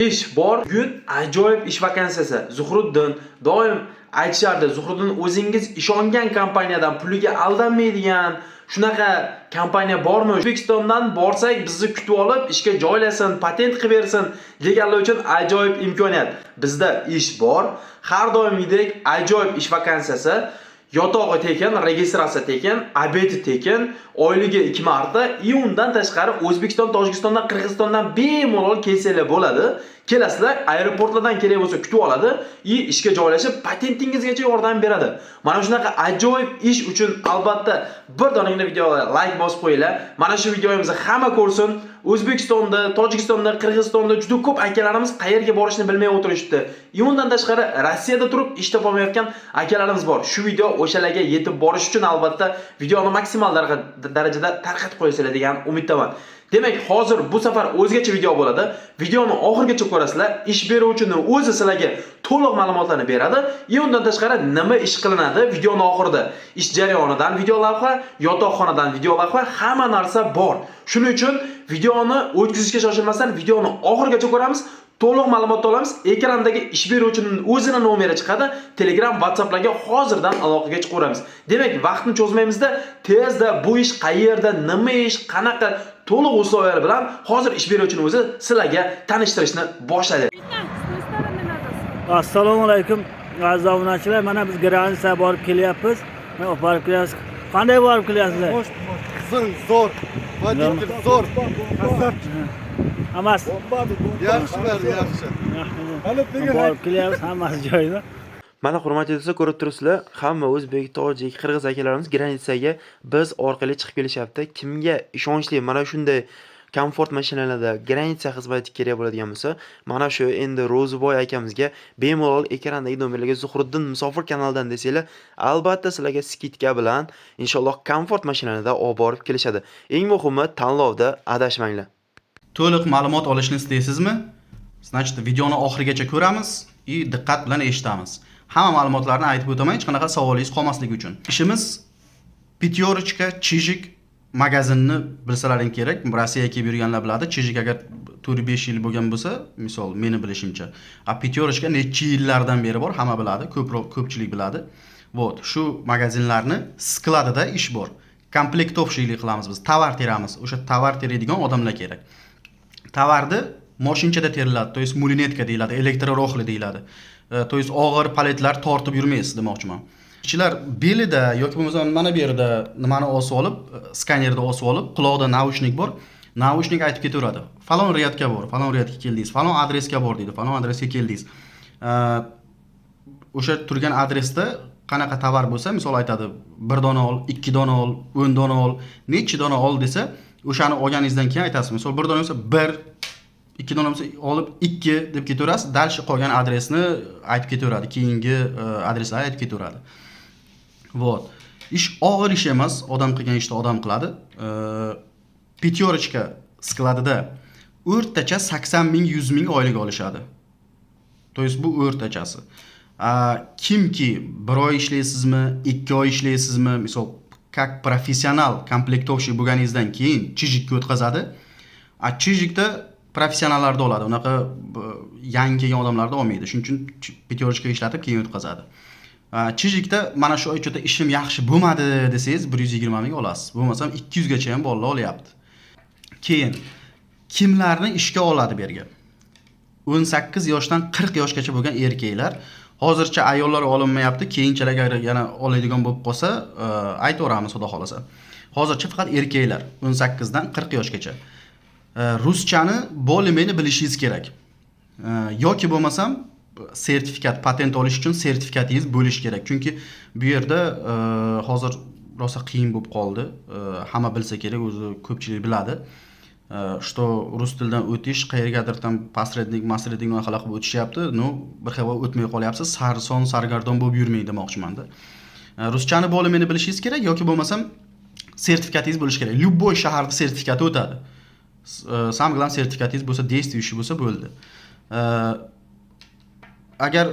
İş bor, bugun ajoyib ish vakansiyasi. Zuhriddin doim aytishardi, Zuhriddin o'zingiz ishongan kompaniyadan puliga aldanmaydigan shunaqa kompaniya bormi? O'zbekistondan borsak bizni kutib olib, ishga joylasin, patent qilib bersin deganlar uchun ajoyib imkoniyat. Bizda ish bor. Har doimgidek ajoyib ish vakansiyasi. Yotog'i tekin, registratsiya tekin, obedi tekin, oyligi 2 marta, undan tashqari O'zbekiston, Tojikistondan, Qirg'izistondan bemalol kelsanglar bo'ladi. Kelasizlar, aeroportlardan kerak bo'lsa kutib oladi, ishga joylashib patentingizgacha yordam beradi. Mana shunaqa ajoyib ish uchun albatta bir donagina videoga like bosib qo'yinglar. Mana shu videomizni hamma ko'rsin. O'zbekistonda, Tojikistonda, Qirg'izistonda juda ko'p akalarimiz qayerga borishni bilmay o'tirishdi. Undan tashqari Rossiyada turib ish topolmayotgan akalarimiz bor. Shu video o'shalarga yetib borish uchun albatta videoni maksimal darajada tarqatib qo'yasizlar degan umiddaman. Demak, hozir bu safar o'zgacha video bo'ladi. Videoni oxirigacha ko'rasizlar. Ish beruvchining o'zi sizlarga to'liq ma'lumotlarni beradi. Undan tashqari nima ish qilinadi videoning oxirida. Ish jarayonidan video lavha, yotoqxonadan video lavha, hamma narsa bor. Shuning uchun videoni o'tkazishga shoshilmasdan videoni oxirigacha ko'ramiz. To'liq ma'lumot olamiz. Ekrandagi ish beruvchining o'zining nomeri chiqadi. Telegram, WhatsApplarga hozirdan aloqaga chiqaveramiz. Demak, vaqtni cho'zmaymizda, tezda bu ish qayerda, nima ish, qanaqa to'liq uslublari bilan hozir ish beruvchining o'zi sizlarga tanishtirishni boshlaydi. Assalomu alaykum aziz obunachilar. Mana biz granitsaga borib kelyapmiz. Mana borib kelyapmiz. Qanday borib kelyapsizlar? Qizil, zo'r, voditelь zo'r. Asab. Hammasi Yaxshi, yaxshi. borib kelyapmiz, hammasi joyida. Mana hurmatli do'stlar, ko'rib turibsizlar, hamma o'zbek, tojik, qirg'iz akalarimiz granitsaga biz orqali chiqib kelishyapti. Kimga ishonchli mana shunday komfort mashinalarda granitsa xizmati kerak bo'ladigan bo'lsa, mana shu endi Ro'ziboy akamizga bemalol ekrandagi nomerlarga Zuhriddin Musofir kanalidan desanglar, albatta sizlarga skidka bilan inshaalloh komfort mashinalarda olib borib kelishadi. Eng muhimi tanlovda adashmanglar. To'liq ma'lumot olishni istaysizmi? Значит, videoni oxirigacha ko'ramiz va diqqat bilan eshitamiz. Hamma ma'lumotlarni aytib o'taman, hech qanaqa savolingiz qolmasligi uchun. Ishimiz Pityorichka, Chijik magazinni bilsalaring kerak. Rossiyaga kelib yurganlar biladi. Chijik agar 4-5 yil bo'lgan bo'lsa, misol meni bilishimcha, Pityorichka necha yillardan beri bor, hamma biladi, ko'pchilik biladi. Vot, shu magazinlarni skladida ish bor. Komplektovchilik qilamiz biz, tovar teramiz. O'sha tovar teradigan odamlar kerak. Tovarni mashinchada teriladi, to есть mulinetka deyiladi, elektroroxli deyiladi. To есть og'ir paletlar tortib yurmaysiz demoqchiman. Ishchilar belida yoki bo'lmasa mana bu yerda nimani osib olib, skanerda osib olib, quloqda naushnik bor. Naushnik aytib ketaveradi. Falon riyadga bor, falon riyadga keldingiz, falon adresga bor deydi, falon adresga keldingiz. O'sha turgan adresda qanaqa tovar bo'lsa, misol aytadi, 1 dona ol, 2 dona ol, 10 dona ol, necha dona ol desa, o'shani olganingizdan keyin aytasiz. Misol 1 dona bo'lsa 1, 2 dona bo'lsa olib 2 deb ketaverasiz. Dalshi qolgan adresni aytib ketaveradi, keyingi adreslarni aytib ketaveradi. Vot. Ish og'ir ish emas, odam qilgan ishni odam qiladi. Pityorichka skladida o'rtacha 80 ming, 100 ming oylik olishadi. To есть bu o'rtachasi. Kimki 1 oy ishlaysizmi, 2 oy ishlaysizmi, misol как professional komplektovchi bo'lganingizdan keyin Chijikka o'tkazadi. Chijikda professionallarda oladi. Unaqa yangi kelgan odamlarda olmaydi. Shuning uchun Pityorichka ishlatib keyin o'tkazadi. Chijikda mana shu oychada ishim yaxshi bo'lmadi desangiz 120 ming olasiz. Bo'lmasam 200 gacha ham bolalar olyapti. Keyin kimlarni ishga oladi bu yerga? 18 yoshdan 40 yoshgacha bo'lgan erkaklar. Hozircha ayollar olinmayapti. Keyinchalik agar yana oladigan bo'lib qolsa, aytaveramiz xudo xolasa. Hozircha faqat erkaklar 18 dan 40 yoshgacha. Ruschani bo'limini bilishingiz kerak. Yoki bo'lmasam sertifikat, patent olish uchun sertifikatingiz bo'lishi kerak. Chunki bu yerda hozir rosa qiyin bo'lib qoldi. Hamma bilsa kerak, o'zi ko'pchilik biladi. Что rus tilidan o'tish qayergadir tam посредник, masrednik qanaqa qilib o'tishyapti. Bir xil o'tmay qolyapsiz. Sarson, sargardon bo'lib yurmang demoqchiman-da. Ruschani bo'limini bilishingiz kerak yoki bo'lmasam sertifikatingiz bo'lishi kerak. Любой shaharda sertifikati o'tadi. Самое главное sertifikatingiz bo'lsa, действующий bo'lsa bo'ldi. Agar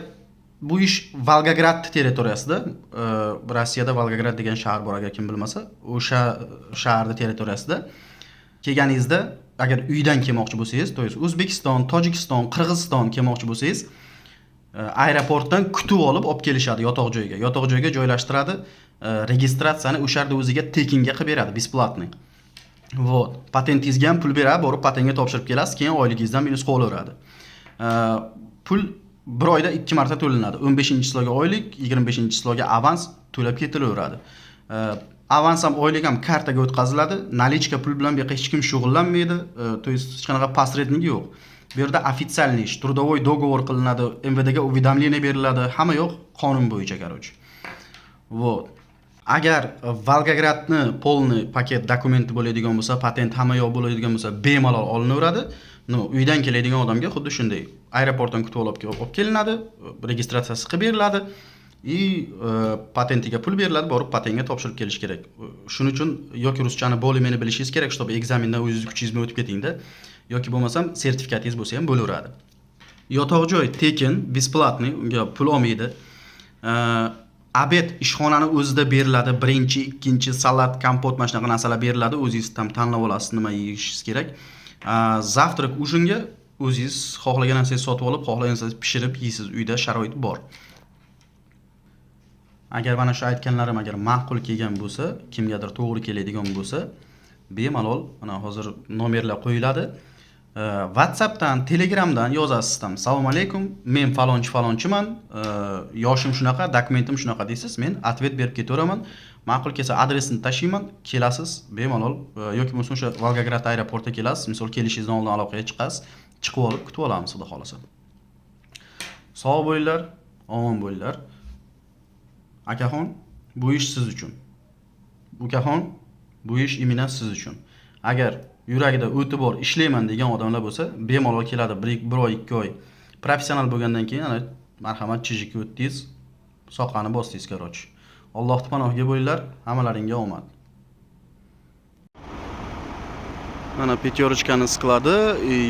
bu ish Volgograd territoriyasida, Rossiyada Volgograd degan shahar bor, agar kim bilmasa, o'sha shaharning territoriyasida kelganingizda agar uydan kelmoqchi bo'lsangiz, to есть O'zbekiston, Tojikiston, Qirg'iziston kelmoqchi bo'lsangiz, aeroportdan kutib olib kelishadi yotoq joyga. Yotoq joyga joylashtiradi, registratsiyani o'sha yerda o'ziga tekinga qilib beradi, besplatniy. Вот. Patentingizga ham pul beradi, borib patentga topshirib kelasiz, keyin oyligingizdan minus qolaveradi. Pul bir oyda 2 marta to'lanadi. 15-silorga oylik, 25-silorga avans to'lab ketilaveradi. Avans ham oylik ham kartaga o'tkaziladi. Nalichka pul bilan bu yerda hech kim shug'ullanmaydi. To есть hech qanaqa посредник yo'q. Bu yerda официальный ish, трудовой договор qilinadi, MVDga уведомление beriladi, hamma yo'q qonun bo'yicha, короче. Вот. Agar Volgogradni polni paket dokumenti bo'ladigan bo'lsa, patent hamma yo'q bo'ladigan bo'lsa, bemalol olinaveradi. Uydan keladigan odamga xuddi shunday aeroportdan kutib olib kelinadi, registratsiyasi qilib beriladi. Patentiga pul beriladi, borib patentga topshirib kelish kerak. Shuning uchun yoki ruschani bo'limini bilishingiz kerak, чтобы ekzamendan o'zingiz kuchingizni o'tib ketingda, yoki bo'lmasam sertifikatingiz bo'lsa ham bo'laveradi. Yotoq joy tekin, besplatniy, unga pul olmaydi. Obed ishxonani o'zida beriladi, birinchi, ikkinchi salat, kompot, mana shunaqa narsalar beriladi, o'zingiz ham tanlab olasiz nima yeyishingiz kerak. Zavtrak ujinga o'zingiz xohlagan narsangizni sotib olib, xohlagan narsangizni pishirib yeysiz, uyda sharoit bor. Agar mana shu aytganlarim agar ma'qul kelgan bo'lsa, kimgadir to'g'ri keladigan bo'lsa, bemalol mana hozir nomerlar qo'yiladi. WhatsAppdan, Telegramdan yozasiz ham. Assalomu alaykum, men falonchiman, yoshim shunaqa, dokumentim shunaqa deysiz, men atvet berib ketaveraman. Ma'qul kelsa adresini tashiyman, kelasiz, bemalol yoki bo'lmasa o'sha Volgograd aeroportiga kelasiz, misol kelishingizdan oldin aloqaga chiqasiz, chiqib olib kutib olamiz, xudo xolasa. Sog' bo'linglar, omon bo'linglar. Akaxon, bu ish siz uchun. Ukaxon, bu ish imminent siz uchun. Agar yuragida o'ti bor, ishlayman degan odamlar bo'lsa, bemalol keladi, 1 oy, 2 oy. Professional bo'lgandan keyin ana marhamat chijikka o'tdingiz, soqani bosdingiz, короче. Alloh panohiga bo'linglar, hammalaringga omad. Mana Petyorochkani skladi,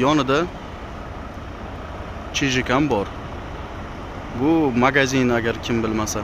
yonida chijik ham bor. Bu magazin agar kim bilmasa.